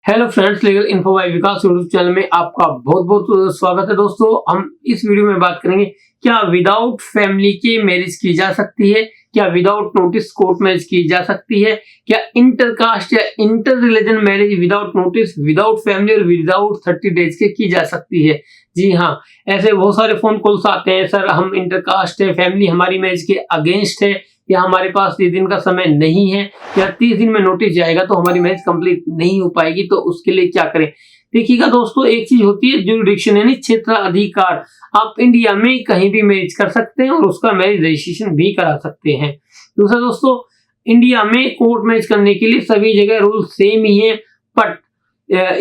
Hello friends, legal info by Vikas YouTube channel में आपका बहुत बहुत स्वागत है। दोस्तों, हम इस वीडियो में बात करेंगे क्या विदाउट फैमिली के मैरिज की जा सकती है, क्या विदाउट नोटिस कोर्ट मैरिज की जा सकती है, क्या इंटरकास्ट या inter religion marriage without notice, without family और विदाउट 30 डेज के की जा सकती है। जी हाँ, ऐसे बहुत सारे फोन कॉल्स आते हैं, सर हम इंटरकास्ट है, फैमिली हमारी मैरिज के अगेंस्ट है, या हमारे पास 30 दिन का समय नहीं है, या 30 दिन में नोटिस जाएगा तो हमारी मैरिज कंप्लीट नहीं हो पाएगी, तो उसके लिए क्या करें। देखिएगा दोस्तों, एक चीज होती है ज्यूरिडिक्शन यानी क्षेत्राधिकार। आप इंडिया में कहीं भी मैरिज कर सकते हैं और उसका मैरिज रजिस्ट्रेशन भी करा सकते हैं। दूसरा दोस्तों, इंडिया में कोर्ट मैरिज करने के लिए सभी जगह रूल सेम ही है, बट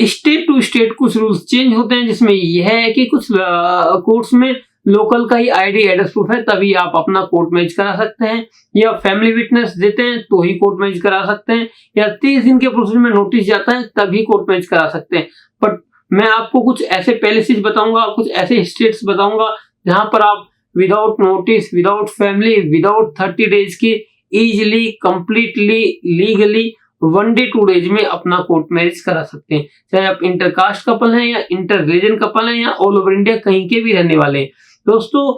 स्टेट टू स्टेट कुछ रूल्स चेंज होते हैं, जिसमें यह है कि कुछ कोर्ट्स में लोकल का ही आईडी एड्रेस प्रूफ है तभी आप अपना कोर्ट मैरिज करा सकते हैं, या फैमिली विटनेस देते हैं तो ही कोर्ट मैरिज करा सकते हैं, या 30 दिन के प्रोसेस में नोटिस जाता है तभी कोर्ट मैरिज करा सकते हैं। बट मैं आपको कुछ ऐसे पॉलिसीज बताऊंगा, कुछ ऐसे स्टेट्स बताऊंगा जहां पर आप without notice, without family, without 30 days की easily, completely, legally 1 day 2 days में अपना कोर्ट मैरिज करा सकते हैं। चाहे आप इंटरकास्ट कपल हैं या इंटर रिलीजन कपल हैं या ऑल ओवर इंडिया कहीं के भी रहने वाले हैं। दोस्तों,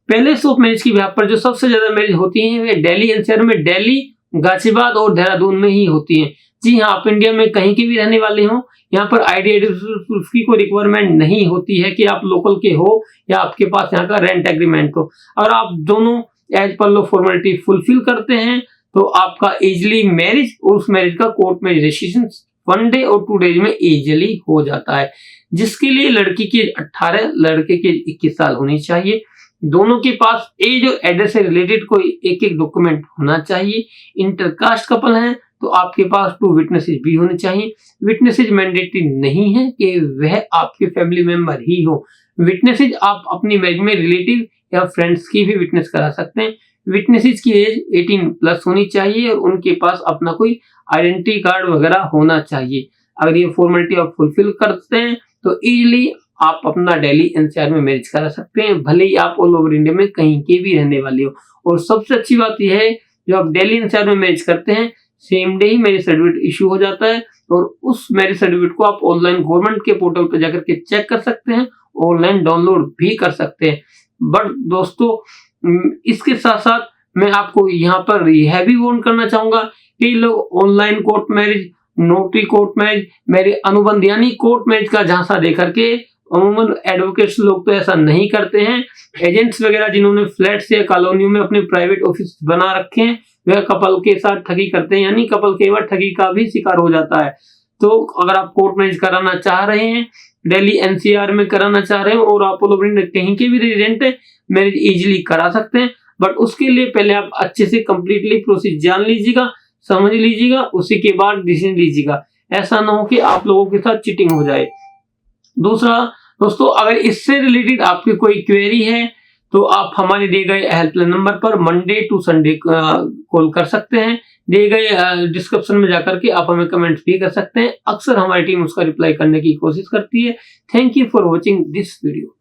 पैलेस ऑफ मैरिज की बिहाफ पर जो सबसे ज्यादा मैरिज होती हैं वे दिल्ली एनसीआर में, दिल्ली, गाजियाबाद और देहरादून में ही होती हैं। जी हाँ, आप इंडिया में कहीं के भी रहने वाले हो, यहाँ पर आईडी प्रूफ की कोई रिक्वायरमेंट नहीं होती है कि आप लोकल के हो या आपके पास यहाँ का रेंट एग्रीमेंट हो। अगर आप दोनों एज पर लो फॉर्मेलिटी फुलफिल करते हैं तो आपका इजिली मैरिज और उस मैरिज का कोर्ट मैरिज रजिस्ट्रेशन 1 डे और 2 डेज में इजिली हो जाता है, जिसके लिए लड़की की 18, लड़के के 21 साल होनी चाहिए। दोनों के पास एज और एड्रेस से रिलेटेड कोई एक डॉक्यूमेंट होना चाहिए। इंटरकास्ट कपल हैं तो आपके पास 2 विटनेसेस भी होने चाहिए। विटनेसेस मैंडेटरी नहीं है कि वह आपके फैमिली मेंबर ही हो। विटनेसेस आप अपनी मैरिज में रिलेटिव या फ्रेंड्स की भी विटनेस करा सकते हैं। विटनेसेस की एज 18 प्लस होनी चाहिए और उनके पास अपना कोई आइडेंटिटी कार्ड वगैरह होना चाहिए। अगर ये फॉर्मेलिटी आप फुलफिल करते हैं तो इजीली आप अपना दिल्ली एनसीआर में मैरिज करा सकते हैं, भले ही आप ऑल ओवर इंडिया में कहीं के भी रहने वाले हो। और सबसे अच्छी बात यह है, जो आप दिल्ली एनसीआर में मैरिज करते हैं सेम डे ही मैरिज सर्टिफिकेट इशू हो जाता है, और उस मैरिज सर्टिफिकेट को आप ऑनलाइन गवर्नमेंट के पोर्टल पर जाकर के चेक कर सकते हैं, ऑनलाइन डाउनलोड भी कर सकते हैं। बट दोस्तों, इसके साथ साथ मैं आपको यहाँ पर यह भी वार्न करना चाहूंगा कि लोग online court marriage, notary court marriage, मेरे अनुबंध यानी कोर्ट मैरिज का झांसा देकर के, अमूमन एडवोकेट्स लोग तो ऐसा नहीं करते हैं। एजेंट्स वगैरह जिन्होंने फ्लैट्स या कॉलोनियों में अपने प्राइवेट ऑफिस बना रखे हैं, वह कपल के साथ ठगी करते हैं, यानी कपल कई बार ठगी का भी शिकार हो जाता है। तो अगर आप कोर्ट मैरिज कराना चाह रहे हैं, दिल्ली एनसीआर में कराना चाह रहे हैं और आप कहीं के भी रेजिडेंट है, मैरिज इजिली करा सकते हैं। बट उसके लिए पहले आप अच्छे से कंप्लीटली प्रोसेस जान लीजिएगा, समझ लीजिएगा, उसी के बाद डिसीजन लीजिएगा। ऐसा ना हो कि आप लोगों के साथ चीटिंग हो जाए। दूसरा दोस्तों, अगर इससे रिलेटेड आपकी कोई क्वेरी है तो आप हमारे दिए गए हेल्पलाइन नंबर पर मंडे टू संडे कॉल कर सकते हैं। दिए गए डिस्क्रिप्शन में जाकर के आप हमें कमेंट्स भी कर सकते हैं, अक्सर हमारी टीम उसका रिप्लाई करने की कोशिश करती है। Thank you for watching this video.